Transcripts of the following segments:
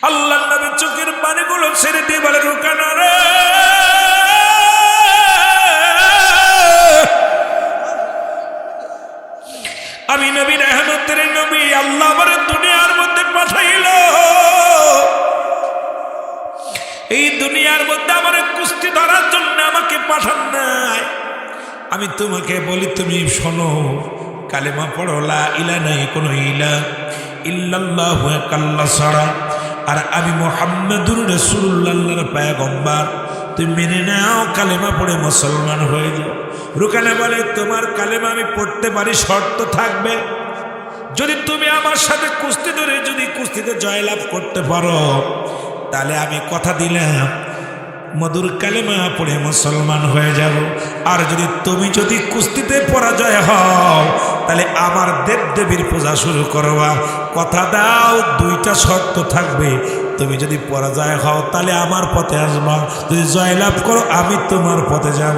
আল্লাহ নবী চোখের পানিগুলো ছেড়ে দিয়ে বলে, রুকানা রে, আমি নবী রহমতের নবী, আল্লাহ আমার দুনিয়ার মধ্যে পাঠাইল, এই দুনিয়ার মধ্যে আমার কুস্তি ধরার জন্য আমাকে পাঠান নাই। আমি তোমাকে বলি, তুমি শোনো, কালেমা পড়ো, লা ইলাহা নাই কোনো ইলাহ ইল্লাল্লাহু আল্লাহ ছাড়া, আর আমি মুহাম্মাদুর রাসূলুল্লাহর পয়গম্বর, তুমি মেনে নাও, কালেমা পড়ে মুসলমান হয়ে যাও। রুকানা বলে, তোমার কালেমা আমি পড়তে পারি, শর্ত থাকবে, যদি তুমি আমার সাথে কুস্তি ধরে যদি কুস্তিতে জয়লাভ করতে পারো, তাহলে আমি কথা দিলাম মধুর কালেমা পড়ে মুসলমান হয়ে যাব। আর যদি কুস্তিতে পরাজয় হও, তাহলে আমার দেব দেবীর পূজা শুরু করবা। কথা দাও, দুইটা শর্ত থাকবে, তুমি যদি পরাজয় হও তাহলে আমার পথে আসবা, যদি জয়লাভ করো আমি তোমার পথে যাব।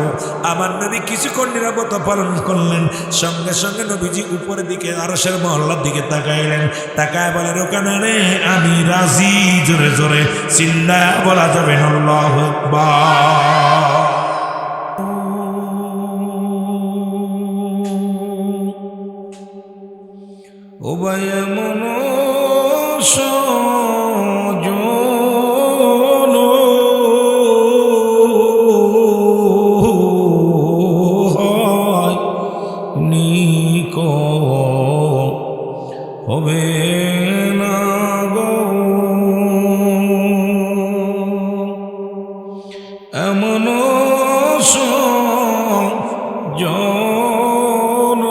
আমার নবী কিছুক্ষণ নিরাপত্তা পালন করলেন, সঙ্গে সঙ্গে নবীজি উপরের দিকে আরশের মহল্লার দিকে তাকাইলেন, তাকায় বলে, রুকানা রে, আমি রাজি। জোরে জোরে চিল্লায়া বলা যাবে আল্লাহু আকবার। উভয় মনুষ্য হবে না গো, এমন জন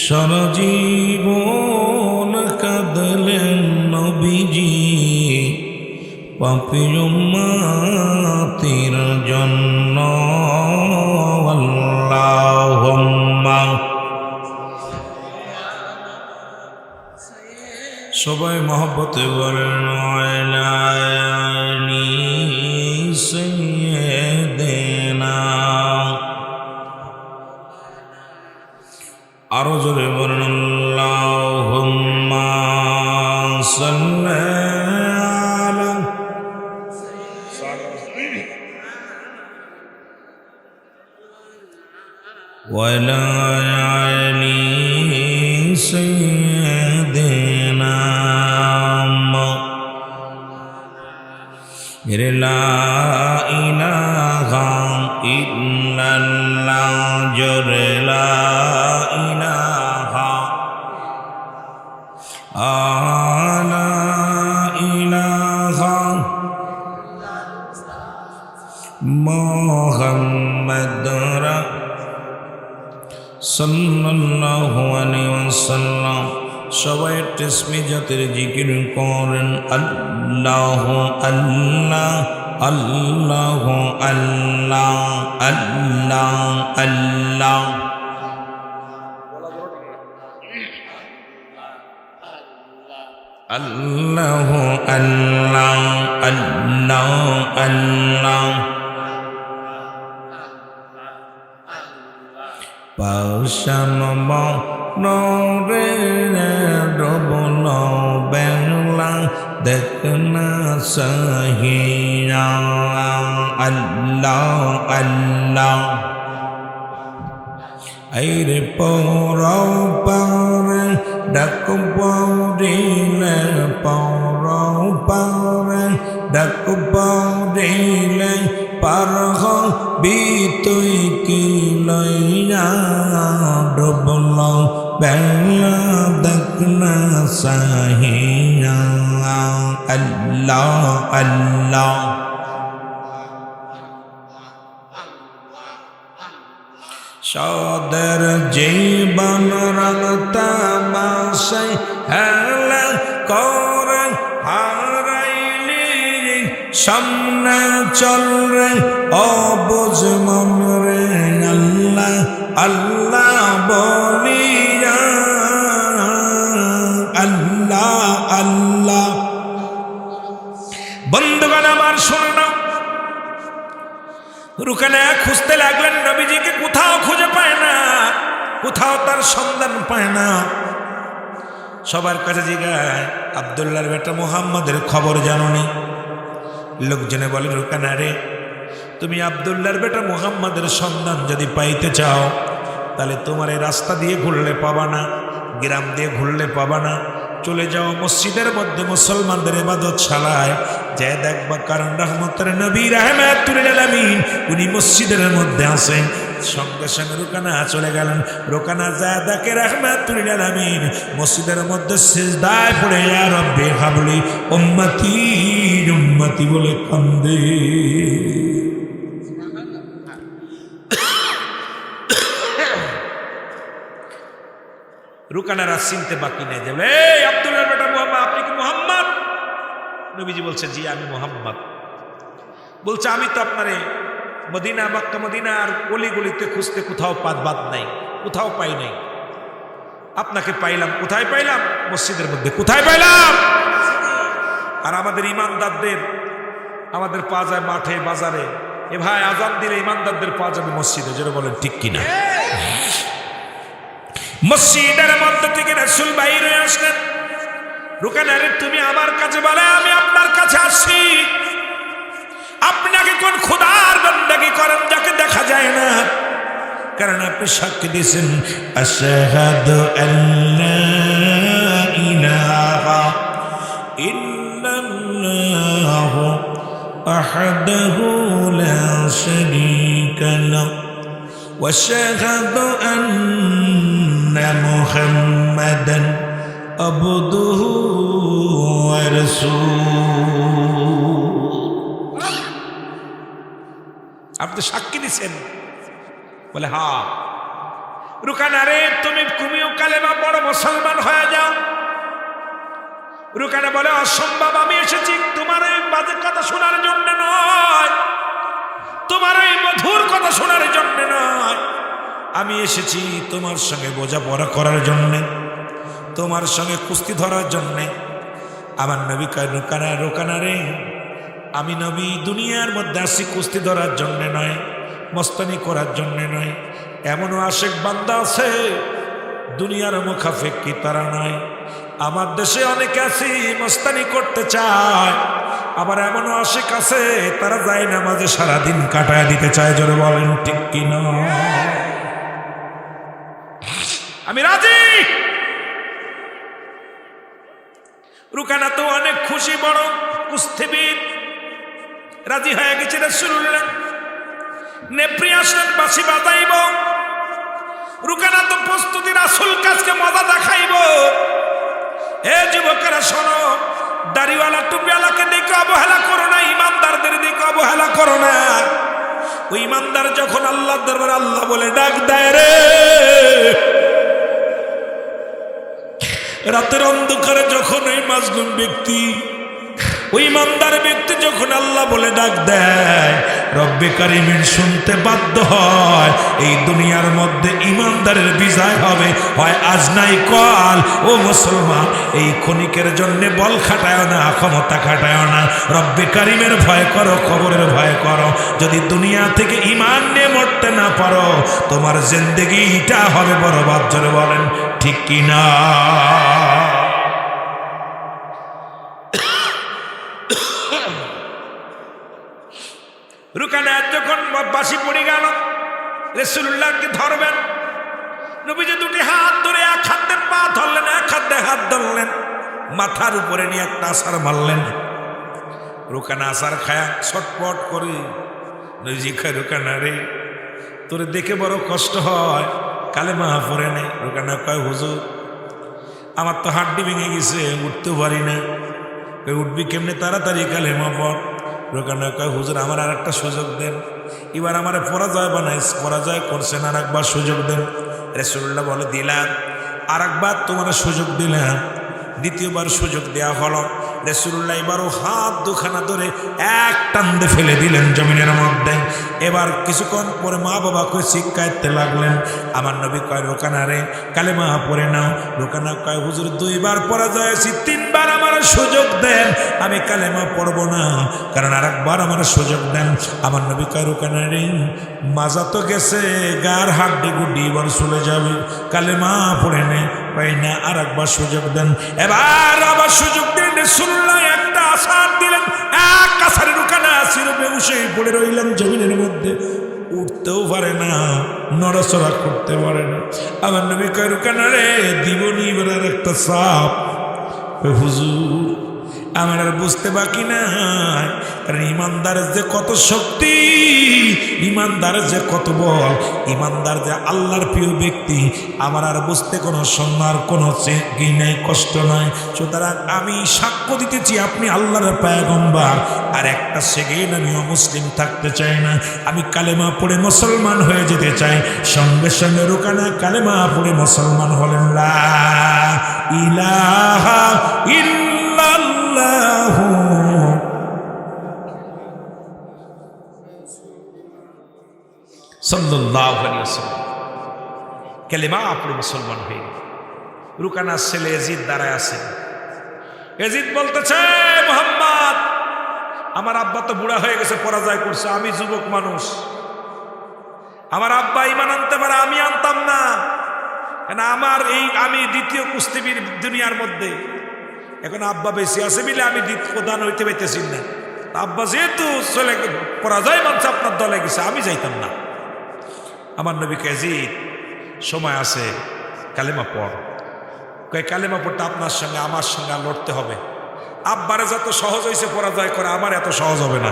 সারা জীবন কাঁদলেন নবীজি পাপী উম্মতের জন্য। আল্লাহুম্মা, সবাই মহব্বতে বলেন, আলি সাইয়্যিদিনা। আরো জোরে বলেন, আল্লাহুম্মা সাল্লি আলা ওয়া আলা আলি সাইয়্যিদিনা। লা ইলাহা ইল্লাল্লাহ, জোরে লা ইলাহা, লা ইলাহা মুহাম্মাদুর সাল্লাল্লাহু আলাইহি ওয়াসাল্লাম। সবাই তসবিহ জাতের জিকির করেন, আল্লাহ আল্লাহ আল্লাহ আল্লাহ আল্লাহ আল্লাহ। আল্লাহ আল্লাহ আল্লাহ আল্লাহ। পাশান রে ডবল বেলা দেখনা সাহিয়া। আল্লাহ আল্লাহ। আইরে পৌরও পারে ডাক পৌরিলে, পৌরও পারে ডাক পৌরিলে, পার হবি তুই কি লইয়া। ডবল বেলা দেখনা সাহিয়া। আল্লাহ আল্লাহ। সদর জীবন রঙতামাশাই হেলা করে হারাইলি, সামনে চল রে অবুঝ মন রে। আল্লাহ আল্লাহ বলিয়া, আল্লাহ আল্লাহ। বন্ধুগণ আমার শোনো না, রুকানা খুঁজতে লাগলেন নবীজিকে, কোথাও খুঁজে পায় না। কোথাও তার সন্ধান পায় না। সবার কাছে জিজ্ঞায় আব্দুল্লাহর বেটা মুহাম্মদের খবর জানো নি? লোকজনে বলে রুকানা রে, তুমি আব্দুল্লাহর বেটা মুহাম্মদের সন্ধান যদি পাইতে চাও তাহলে তোমার এই রাস্তা দিয়ে ঘুরলে পাবা না, গ্রাম দিয়ে ঘুরলে পাবা না, চলে যাও মসজিদের মধ্যে মুসলমানদের ইবাদত শালায় যে দেখবা, কারণ রহমতের নবী রাহমাতুল আলামিন উনি মসজিদের মধ্যে আছেন। সঙ্গে সঙ্গে রুকানা চলে গেলেন। রুকানা যায় দেখে রাহমাতুল আলামিন মসজিদের মধ্যে সিজদায় পড়ে ইয়া রব্বি হাবলি উম্মতি উম্মতি বলে কান্দে। রুকানার আর চিনতে বাকি নেই যে এই আব্দুল্লাহর বেটা মুহাম্মদ, আপনি কি মুহাম্মদ? নবীজি বলছে জি আমি মুহাম্মদ। বলছে আমি তো আপনারে মদিনা মক্কা মদিনার গলিগলিতে খুঁজতে কোথাও বাদ নাই, কোথাও পাই নাই, আপনাকে পাইলাম। কোথায় পাইলাম? মসজিদের মধ্যে। কোথায় পাইলাম? আর আমাদের ইমানদারদের আমাদের পাওয়া যায় মাঠে বাজারে। এ ভাই আজান দিলে ইমানদারদের পাওয়া যাবে মসজিদে, যেটা বলেন ঠিক কিনা? মসজিদের মধ্যে থেকে রাসূল বাইরে আসলেন। রুকানা রে তুমি আমার কাছে বলে আমি আপনার কাছে আসছি। আপনাকে কোন খোদার বন্দেগী করেন যাকে দেখা যায় না? কারণ আপনি সাক্ষী দিয়েছেন আশহাদু আল্লা ইলাহা ইল্লাল্লাহু আহাদাহু লা শারীকা লাহু ওয়া আশহাদু আন্না মুহাম্মাদান আবদুহু ওয়া রাসূলুহু। আপনি সাক্ষী দিচ্ছেন? বলে হ্যাঁ। রুকানা রে তুমিও কালেমা পড়ো, মুসলমান হয়ে যাও। রুকানা বলে অসম্ভব, আমি এসেছি তোমার এই বাজে কথা শোনার জন্য নয়, তোমার এই মধুর কথা শোনার জন্য নয়, আমি এসেছি তোমার সঙ্গে বোঝাপড়া করার জন্যে, তোমার সঙ্গে কুস্তি ধরার জন্যে। আমার নবী কয় রুকানা রে আমি নবী দুনিয়ার মধ্যে আসি কুস্তি ধরার জন্যে নয়, মস্তানি করার জন্যে নয়। এমনও আশেক বান্দা আছে দুনিয়ার মুখাফেক্ষি তারা নয়। আমার দেশে অনেকে আছে মস্তানি করতে চায়, আবার এমনও আশেক আছে তারা যায় না মাঝে সারাদিন কাটায় দিতে চায়। জোরে বলেন ঠিক কিনা? আমি রাজি। রুকানা তো অনেক খুশি, বড় কুস্তিবিদ, রাজি হয়ে গেছে। রাসূলুল্লাহ নেপ্রি আসলেন, বাঁশি বাজাইব। রুকানা তো প্রস্তুতি, রাসূল কাজকে মজা দেখাইব। এ যুবকেরা শোনো, দাড়িওয়ালা টুপিওয়ালাকে দিকে অবহেলা করো না, ইমানদারদের দিকে অবহেলা করো না। ওই ইমানদার যখন আল্লাহর দরবারে আল্লাহ বলে ডাক দেয় রে, রাতের অন্ধকারে যখন ওই মাজলুম ব্যক্তি, ওই ইমানদার ব্যক্তি যখন আল্লাহ বলে ডাক দেয়, রব্বে কারিমের শুনতে বাধ্য হয়। এই দুনিয়ার মধ্যে ইমানদারের বিজয় হবে, হয় আজ নাই কাল। ও মুসলমান, এই ক্ষণিকের জন্য বল খাটায় না, ক্ষমতা খাটায় না, রব্বে কারিমের ভয় করো, কবরের ভয় করো। যদি দুনিয়া থেকে ইমান নিয়ে মরতে না পারো, তোমার জিন্দেগিটা হবে বরবাদ। জোরে বলেন ঠিক কিনা? রুকানা যখন বাঁশি পড়ে গেল, রাসূলুল্লাহকে ধরবেন। নবীজি দুটি হাত ধরে এক হাতে পা ধরলেন, এক হাতে হাত ধরলেন, মাথার উপরে নিয়ে একটা আছাড় মারলেন। রুকানা আছাড় খায়া ছটপট করে। নবীজি কয় রুকানা রে তোরে দেখে বড় কষ্ট হয়, কালেমা পড়ে নে। রুকানা কয় হুজুর আমার তো হাড্ডি ভেঙে গেছে, উঠতেও পারি না। উঠবি কেমনে? তাড়াতাড়ি কালেমা পড়। রুকানা কয় হুজুর আমার আর একটা সুযোগ দেন, এবার আমার পরাজয় পরাজয় করছেন, আর একবার সুযোগ দেন। রাসূলুল্লাহ বলে দিলাম। আর একবার তোমার সুযোগ দিলাম। দ্বিতীয়বার সুযোগ দেওয়া হলো। রাসূলুল্লাহ এবারও হাত দুখানা ধরে এক টান্দে ফেলে দিলেন জমিনের মধ্যে। এবার কিছুক্ষণ পরে মা বাবাকে শিক্ষাইতে লাগলেন। আমার নবী কয় রুকানা রে কালেমা পড়ে নাও। রুকানা কয় হুজুর দুইবার পরাজয় হয়েছি, তিনবার আমার সুযোগ দেন, আমি কালেমা পড়ব না, কারণ আরেকবার আমার সুযোগ দেন। আমার নবী কয় রুকানা রে, মাজা তো গেছে, গার হাড্ডি গুড্ডি এবার চলে যাবে, কালেমা পড়ে নে, পাই না, আরেকবার সুযোগ দেন। এবার আবার সুযোগ দিলেন, রাসূলুল্লাহ একটা আছাড় দিলেন, এক আছাড়ে রুকানা সিরপে বসে পড়ে রইলেন জমিনের মধ্যে, উঠতেও পারে না, নড়াচড়া করতে পারে না। আমার নবী কয় রুকানা রে, দিবনি এবার একটা সাপ। হুজুর আমার আর বুঝতে বাকি নাই, কারণ ইমানদারের যে কত শক্তি, ইমানদারের যে কত বল, ইমানদার যে আল্লাহর প্রিয় ব্যক্তি, আমার আর বুঝতে কোনো সম্মান, কোনো কি নাই, কষ্ট নাই। সুতরাং আমি সাক্ষ্য দিতেছি আপনি আল্লাহর পয়গম্বর, আর একটা সেকেন্ড আমি অমুসলিম থাকতে চাই না, আমি কালেমা পড়ে মুসলমান হয়ে যেতে চাই। সঙ্গে সঙ্গে রুকানা কালেমা পড়ে মুসলমান হলেন। লা ইলাহা ইল্লাল্লাহু সাল্লাল্লাহু আলাইহি ওয়াসাল্লাম কালেমা পড়ে মুসলমান হয়ে। রুকানার ছেলে ইয়াজিদ দাঁড়ায় আছে। ইয়াজিদ বলতেছে, মুহাম্মদ আমার আব্বা তো বুড়া হয়ে গেছে, পরাজয় করছে, আমি যুবক মানুষ, আমার আব্বা ঈমান আনতে পারে, আমি আনতাম না, কেন আমার আমি দ্বিতীয় কুস্তিবীর দুনিয়ার মধ্যে, এখন আব্বা বেশি আছে বলে আমি প্রধান হইতে পাইতেছি না। আব্বা যেহেতু চলে পরাজয় মানছে, আপনার দলে গেছে, আমি যাইতাম না। আমার নবী ইয়াজিদ সময় আছে, কালেমা পড়। কয় কালেমা পড়তে আপনার সঙ্গে আমার সঙ্গে লড়তে হবে। আব্বারে যত সহজ হয়েছে পরাজয় করা, আমার এত সহজ হবে না।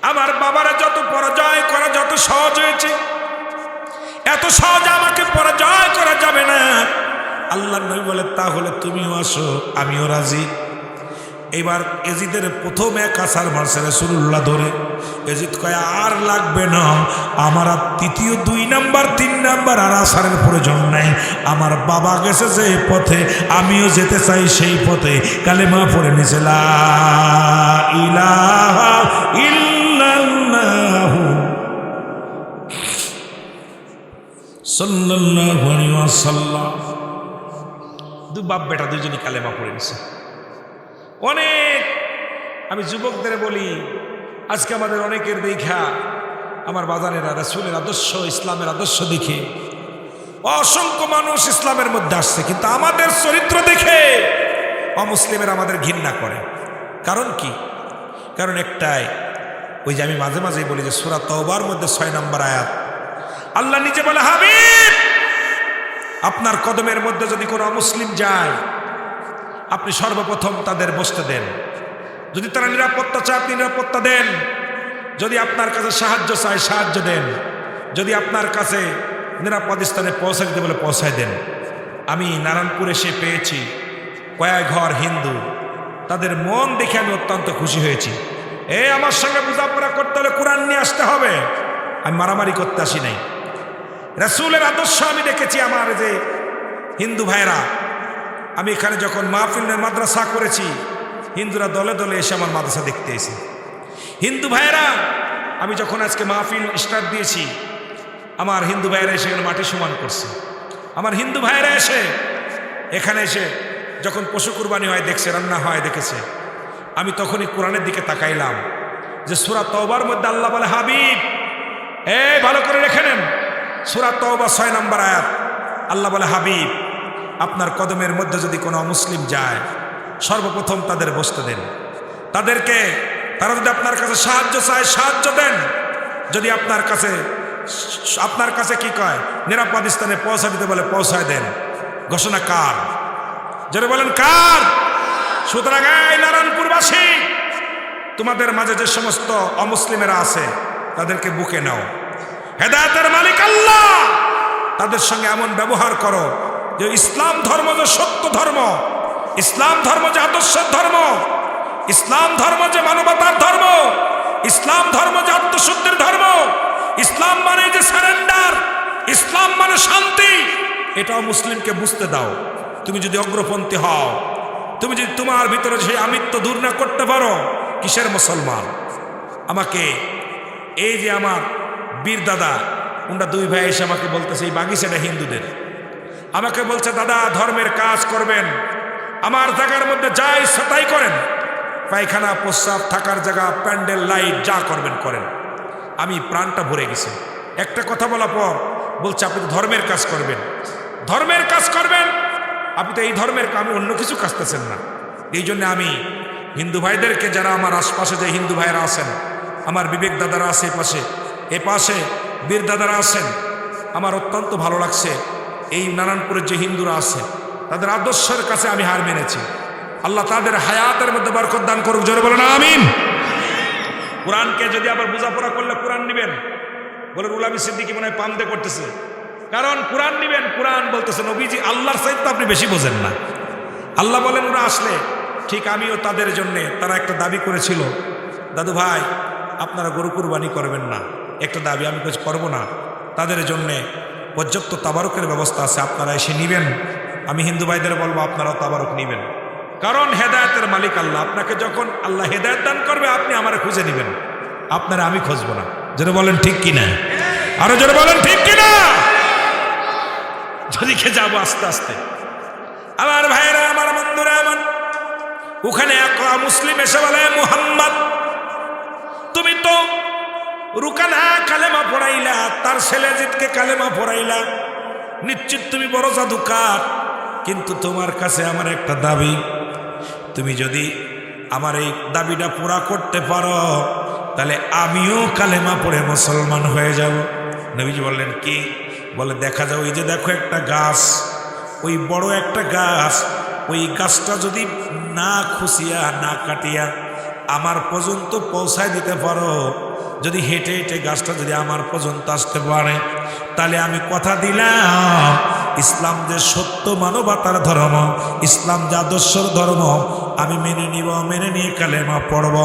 আমার বাবারে যত পরাজয় করা যত সহজ হয়েছে, এত সহজ আমাকে পরাজয় করা যাবে না। আল্লাহ নবী বলে, তাহলে তুমিও আসো, আমিও রাজি। এবার ইয়াজিদের প্রথম এক আছাড় মারছে রাসূলুল্লাহ ধরে। ইয়াজিদ কয় আর লাগবে না, আমার আর তৃতীয় 2 নাম্বার 3 নাম্বার আর আছাড়ের প্রয়োজন নাই। আমার বাবা গেছে যে পথে, আমিও যেতে চাই সেই পথে। কালেমা পড়ে নিছে, লা ইলাহা ইল্লাল্লাহু সাল্লাল্লাহু আলাইহি ওয়াসাল্লাম। বাপ বেটা দুজনই কালেমা পড়ে নিছে। অনেক আমি যুবকদের বলি, আজকে আমাদের অনেকের দেখা, আমার বাজানেরা রাসূলের আদর্শ, ইসলামের আদর্শ দেখে অসংখ্য মানুষ ইসলামের মধ্যে আসছে, কিন্তু আমাদের চরিত্র দেখে অমুসলিমের আমাদের ঘৃণা করে। কারণ কি? কারণ একটাই, ওই যে আমি মাঝে মাঝেই বলি যে সূরা তাওবার মধ্যে 6 নম্বর আয়াত, আল্লাহ নিজে বলে, হাবিব আপনার কদমের মধ্যে যদি কোনো অমুসলিম যায়, আপনি সর্বপ্রথম তাদের বসতে দেন। যদি তারা নিরাপত্তা চায়, আপনি নিরাপত্তা দেন। যদি আপনার কাছে সাহায্য চায়, সাহায্য দেন। যদি আপনার কাছে নিরাপদ স্থানে পৌঁছায় দিতে বলে, পৌঁছায় দেন। আমি নারায়ণপুরে এসে পেয়েছি কয়েক ঘর হিন্দু, তাদের মন দেখে আমি অত্যন্ত খুশি হয়েছি। আমার সঙ্গে বোঝাপড়া করতে হলে কোরআন নিয়ে আসতে হবে, আমি মারামারি করতে আসি নাই। রাসূলের আদর্শ আমি দেখেছি। আমার যে হিন্দু ভাইরা, আমি এখানে যখন মাহফিলের মাদ্রাসা করেছি, হিন্দুরা দলে দলে এসে আমার মাদ্রাসা দেখতে এসে। হিন্দু ভাইরা, আমি যখন আজকে মাহফিল স্টার্ট দিয়েছি, আমার হিন্দু ভাইরা এসে এখানে মাটি সমান করছে। আমার হিন্দু ভাইরা এসে এখানে এসে যখন পশু কুরবানি হয় দেখছে, রান্না হয় দেখেছে। আমি তখনই কোরআনের দিকে তাকাইলাম যে সূরা তাওবার মধ্যে আল্লাহ বলে, হাবিব ভালো করে রেখে নেন, সূরা তাওবা 6 নম্বর আয়াত, আল্লাহ বলে, হাবিব আপনার কদমের মধ্যে যদি কোনো মুসলিম যায়, সর্বপ্রথম তাদের বসতে দেন। তাদেরকে, তারা যদি আপনার কাছে সাহায্য চায়, সাহায্য দেন। যদি আপনার কাছে কি কয়, নিরাপদ স্থানে পৌঁছা দিতে বলে, পৌঁছায় দেন। ঘোষণা কার? যারা বলেন কার? সুতরাং এই নারায়ণপুরবাসী, তোমাদের মাঝে যে সমস্ত অমুসলিমেরা আছে, তাদেরকে বুকে নাও। হেদায়েতের মালিক আল্লাহ, তাদের সঙ্গে এমন ব্যবহার করো যে ইসলাম ধর্ম যে সত্য ধর্ম, ইসলাম ধর্ম যে আদর্শের ধর্ম, ইসলাম ধর্ম যে মানবতার ধর্ম, ইসলাম ধর্ম যে আত্মশুদ্ধির ধর্ম, ইসলাম মানে যে সারেন্ডার, ইসলাম মানে শান্তি, এটাও মুসলিমকে বুঝতে দাও। তুমি যদি অগ্রপন্থী হও, তুমি যদি তোমার ভিতরে সেই আমিত্ব দূর না করতে পারো, কিসের মুসলমান? আমাকে এই যে আমার বীর দাদা, ওরা 2 ভাই এসে আমাকে বলতেছে, এই বাগিচাটা হিন্দুদের। আমাকে বলছে, দাদা ধর্মের কাজ করবেন, আমার জায়গার মধ্যে যা ইচ্ছা তাই করেন, পায়খানা প্রস্রাব থাকার জায়গা প্যান্ডেল লাইট যা করবেন করেন। আমি প্রাণটা ভরে গেছি। একটা কথা বলা পর বলছে আপনি তো ধর্মের কাজ করবেন, ধর্মের কাজ করবেন। আপনি তো এই ধর্মের কাজ, অন্য কিছু কাজতেছেন না। এই জন্য আমি হিন্দু ভাইদেরকে, যারা আমার আশপাশে যে হিন্দু ভাইরা আছেন, আমার বিবেক দাদারা আছে এ পাশে বীর দাদারা আছেন, আমার অত্যন্ত ভালো লাগছে। এই নারায়ণপুরের যে হিন্দুরা আছে তাদের আদর্শের কাছে আমি হার মেনেছি। আল্লাহ তাদের হায়াতের মধ্যে বরকত দান করুক, জোরে বলেন আমিন। কোরআনকে যদি আবার বোঝাপড়া করলে কোরআন নিবেন, বলে রুলামি সিদ্দিকী মনে হয় পামদে করতেছে, কারণ কোরআন নিবেন। কোরআন বলতেছে নবীজি আল্লাহর চাইতে আপনি বেশি বোঝেন না। আল্লাহ বলেন ওরা আসলে ঠিক আমিও তাদের জন্যে, তারা একটা দাবি করেছিল, দাদু ভাই আপনারা গরু কুরবানি করবেন না, একটা দাবি আমি কিছু করবো না, তাদের জন্যে পর্যাপ্ত তাবারকের ব্যবস্থা আছে, আপনারা এসে নিবেন। আমি হিন্দু ভাইদের বলবো আপনারাও তাবারক নিবেন, কারণ হেদায়েতের মালিক আল্লাহ। আপনাকে যখন আল্লাহ হেদায়েত দান করবে আপনি আমারে খুঁজে নিবেন, আপনারা আমি খুঁজবো না। জোরে বলেন ঠিক কিনা, আরো জোরে বলেন ঠিক কিনা। যেদিকে যাবো আস্তে আস্তে। আমার ভাইরা, আমার বন্ধুরা, আমার ওখানে এক মুসলিম এসে বলে মুহাম্মদ তুমি তো রুকানা কালেমা পড়াইলা, তার ছেলে জিতকে কালেমা পড়াইলা, নিশ্চিত তুমি বড় জাদুকার, কিন্তু তোমার কাছে আমার একটা দাবি, তুমি যদি আমার এই দাবিটা পুরা করতে পারো তাহলে আমিও কালেমা পড়ে মুসলমান হয়ে যাব। নবীজি বললেন কি? বলে দেখা যাও ওই যে দেখো একটা গাছ, ওই বড় একটা গাছ, ওই গাছটা যদি না খুশিয়া না কাটিয়া আমার পর্যন্ত পৌঁছায় দিতে পারো, যদি হেঁটে হেঁটে গাছটা যদি আমার পর্যন্ত আসতে পারে, তাহলে আমি কথা দিলাম ইসলাম যে সত্য মানবতার ধর্ম, ইসলাম যে আদর্শর ধর্ম, আমি মেনে নিব, মেনে নিয়ে কালেমা পড়ব।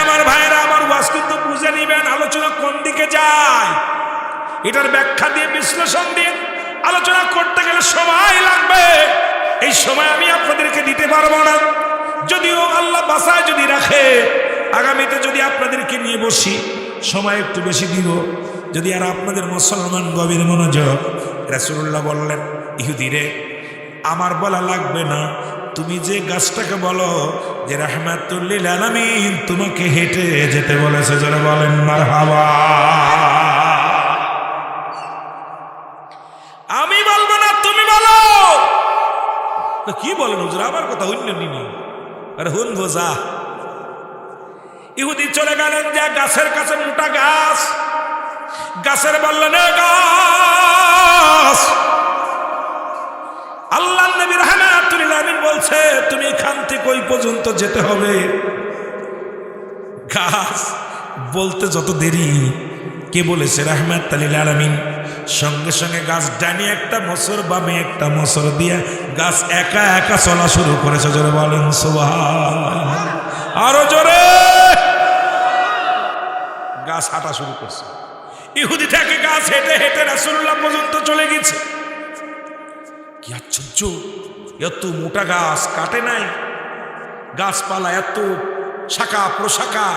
আমার ভাইরা, আমার ওয়াজ কিন্তু বুঝে নিবেন, আলোচনা কোন দিকে যায় এটার ব্যাখ্যা দিয়ে বিশ্লেষণ দিয়ে আলোচনা করতে গেলে সময় লাগবে। এই সময় আমি আপনাদেরকে দিতে পারবো না। যদিও আল্লাহ বাসায় যদি রাখে, আগামীতে যদি আপনাদেরকে নিয়ে বসি সময় একটু বেশি দিব। যদি আর আপনাদের মুসলমান গভীর মনোযোগ। রাসূলুল্লাহ বললেন ইহুদিরে আমার বলা লাগবে না, তুমি যে গাছটাকে বলো যে রাহমাতুল লিল আলামিন তোমাকে হেঁটে যেতে বলেছে, যারা বলেন মারহাবা। আমি বলবো না, তুমি বলো। কি বলেন হুজুর, আমার কথা হইল নি? আরে হুন বোঝা। ইহুদি চলে গেলেন যে গাছের কাছে, মোটা গাছ, গাছের বললেন গাছ, আল্লাহ নবী রাহমাতুল লিল আলামিন বলছে তুমি এখান থেকে ওই পর্যন্ত যেতে হবে। গাছ বলতে যত দেরি, কে বলেছে? রাহমাতুল লিল আলামিন। সঙ্গে সঙ্গে গাছ ডানে একটা মোচড়, বামে একটা মোচড় দিয়ে গাছ একা একা চলা শুরু করেছে। জোরে বলেন সুবহান, আরো জোরে। গাছ হাঁটা শুরু করছে। ইহুদি থেকে গাছ হেঁটে হেঁটে রাসূলুল্লাহ পর্যন্ত চলে গেছে। কি আশ্চর্য, এত মোটা গাছ কাটে নাই, গাছপালা এত শাখা প্রশাখা,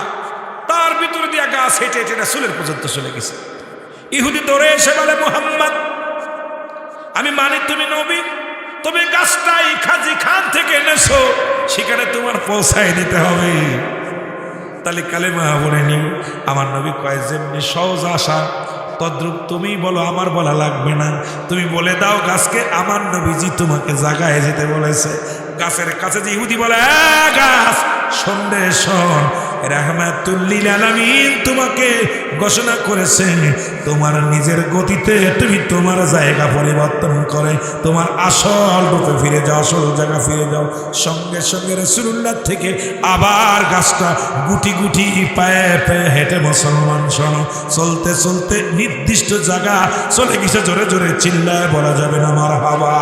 তার ভিতরে দিয়া গাছ হেঁটে হেঁটে রাসূলের পর্যন্ত চলে গেছে। ইহুদি দৌড়ে এসে বলে মুহাম্মদ আমি মানি তুমি নবী, তুমি গাছটা খাজি খান থেকে এনেছো, সেখানে তোমার পৌঁছায় দিতে হবে, তাহলে কালেমা বলে নিও। আমার নবী কয় যেমনি সহজ আশা তদ্রুপ তুমি বলো, আমার বলা লাগবে না, তুমি বলে দাও গাছকে আমার নবীজি তোমাকে জাগায় যেতে বলেছে। গাছের কাছে যে ইহুদি বলে গাছ শোনে, শোন, রাহমাতুল লিল আলামিন তোমাকে ঘোষণা করেছেন তোমার নিজের গতিতে তুমি তোমার জায়গা পরিবর্তন করে তোমার আসল রূপে ফিরে যাও, আসল জায়গা ফিরে যাও। সঙ্গে সঙ্গে রাসূলুল্লাহ থেকে আবার গাছটা গুটি গুটি পায়ে পায়ে হেঁটে মুসলমান শোনো চলতে চলতে নির্দিষ্ট জায়গা চলে গেছে। জোরে জোরে চিল্লায় বলা যাবে না মারহাবা।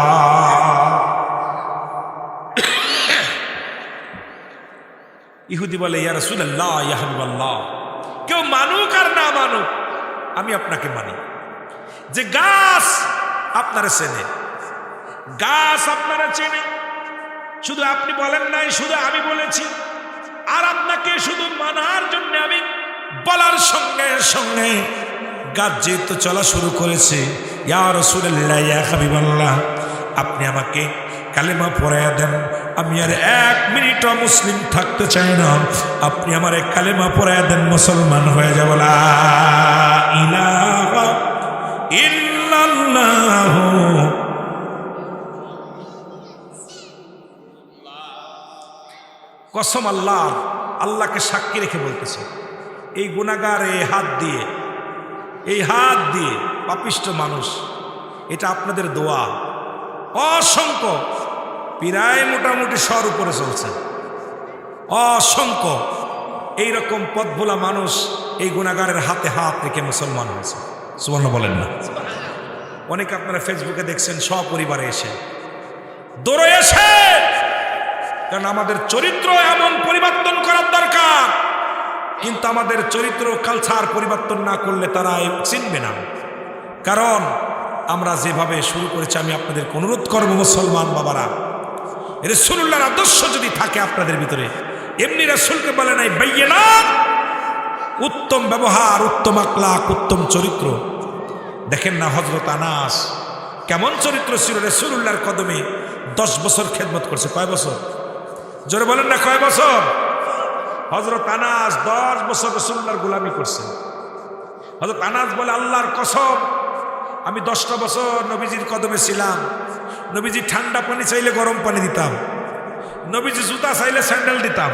ইহুদি বলে ইয়া রাসূলুল্লাহ, ইয়া হাবিবাল্লাহ, কেউ মানুক আর না মানুক আমি আপনাকে মানি যে গাছ আপনারা চেনে, গাছ আপনারা চেনে, শুধু আপনি বলেন নাই, শুধু আমি বলেছি। আর আপনাকে শুধু মানার জন্য আমি বলার সঙ্গে সঙ্গে গাছ যেহেতু চলা শুরু করেছে, ইয়া রাসূলুল্লাহ, ইয়া হাবিবাল্লাহ, আপনি আমাকে কালেমা পড়াইয়া দেন, আমি আর 1 মিনিটও মুসলিম থাকতে চাই না। আপনি আমার কালেমা পড়ায় দেন, মুসলমান হয়ে যাব। লা ইলাহা ইল্লাল্লাহ। কসম আল্লাহ, আল্লাহকে সাক্ষী রেখে বলতেছে, এই গুনাহগার এই হাত দিয়ে পাপিষ্ট মানুষ, এটা আপনাদের দোয়া। অসংখ্য প্রায় মোটামুটি 100 উপরে চলছে, অসংখ্য এইরকম পথভোলা মানুষ এই গুনাহগারের হাতে হাত রেখে মুসলমান হয়েছে। সুবহানাল্লাহ বলেন না? অনেকে আপনারা ফেসবুকে দেখছেন সপরিবারে এসে দৌড়ে এসে, কারণ আমাদের চরিত্র এমন পরিবর্তন করার দরকার। কিন্তু আমাদের চরিত্র কালচার পরিবর্তন না করলে তারা চিনবে না। কারণ আমরা যেভাবে শুরু করেছি, আমি আপনাদেরকে অনুরোধ করবো মুসলমান বাবারা, রাসূলুল্লাহর আদর্শ যদি থাকে আপনাদের ভিতরে, এমনি রাসূলকে বলে নাই বাইয়িনাত, উত্তম ব্যবহার, উত্তম আখলাক, উত্তম চরিত্র। দেখেন না হযরত আনাস কেমন চরিত্র ছিল, রাসূলুল্লাহর কদমে 10 বছর খেদমত করছে। কয় বছর? জোরে বলেন না, কয় বছর? হযরত আনাস 10 বছর রাসূলুল্লাহর গোলামি করছে। হযরত আনাস বলে, আল্লাহর কসম, আমি 10টা বছর নবীজির কদমে ছিলাম। নবীজি ঠান্ডা পানি চাইলে গরম পানি দিতাম, নবীজি জুতা চাইলে স্যান্ডেল দিতাম।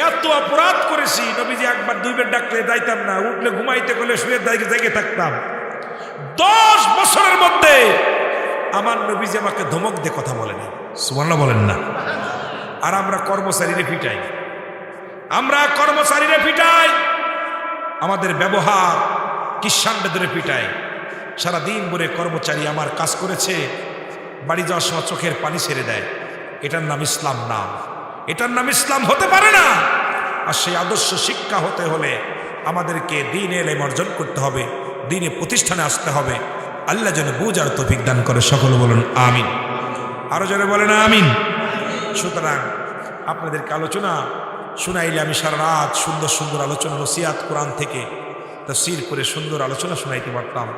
এত অপরাধ করেছি, নবীজি একবার 2 বার ডাকলে যাইতাম না, উঠলে ঘুমাইতে গেলে শুয়ে জায়গায় থাকতাম। 10 বছরের মধ্যে আমার নবীজি আমাকে ধমক দিয়ে কথা বলেনি। সুবহানাল্লাহ বলেন না? আর আমরা কর্মচারীরে পিটাই, আমাদের ব্যবহার কিষানদের ধরে পিটাই। সারাদিন ভরে কর্মচারী আমার কাজ করেছে, বাড়ি যাওয়ার সময় চোখের পানি ছেড়ে দেয়। এটার নাম ইসলাম না, এটার নাম ইসলাম হতে পারে না। আর সেই আদর্শ শিক্ষা হতে হলে আমাদেরকে দ্বীনে ইলম অর্জন করতে হবে, দ্বীনে প্রতিষ্ঠানে আসতে হবে। আল্লাহ যেন বুঝার তৌফিক দান করে। সকলে বলুন আমিন। আরো জোরে বলেন আমিন। সুতরাং আপনাদেরকে আলোচনা শুনাইলে আমি সারা রাত সুন্দর সুন্দর আলোচনা, নসিহাত কোরআন থেকে তাফসীর করে সুন্দর আলোচনা শোনাইতে পারতাম।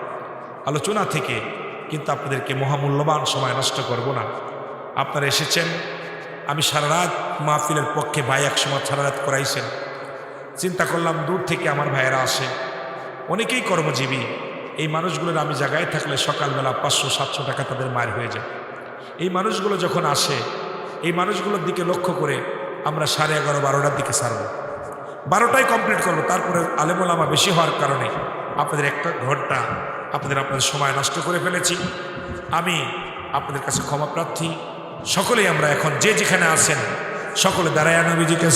আলোচনা থেকে কিন্তু আপনাদেরকে মহামূল্যবান সময় নষ্ট করব না। আপনারা এসেছেন, আমি সারা রাত মাহফিলের পক্ষে, ভাই এক সময় সারা রাত করাইছেন। চিন্তা করলাম দূর থেকে আমার ভাইয়েরা আসে, অনেকেই কর্মজীবী। এই মানুষগুলোর আমি জায়গায় থাকলে সকালবেলা 500-700 টাকা তাদের মায়ের হয়ে যায়। এই মানুষগুলো যখন আসে, এই মানুষগুলোর দিকে লক্ষ্য করে আমরা 11:30-12টার দিকে ছাড়ব, 12টায় কমপ্লিট করবো। তারপরে আলেম ওলামা বেশি হওয়ার কারণে আপনাদের 1 ঘন্টা আপনাদের সময় নষ্ট করে ফেলেছি। আমি আপনাদের কাছে ক্ষমা প্রার্থী। সকলেই আমরা এখন যে যেখানে আছেন সকলে দাঁড়ায় নবীজিকে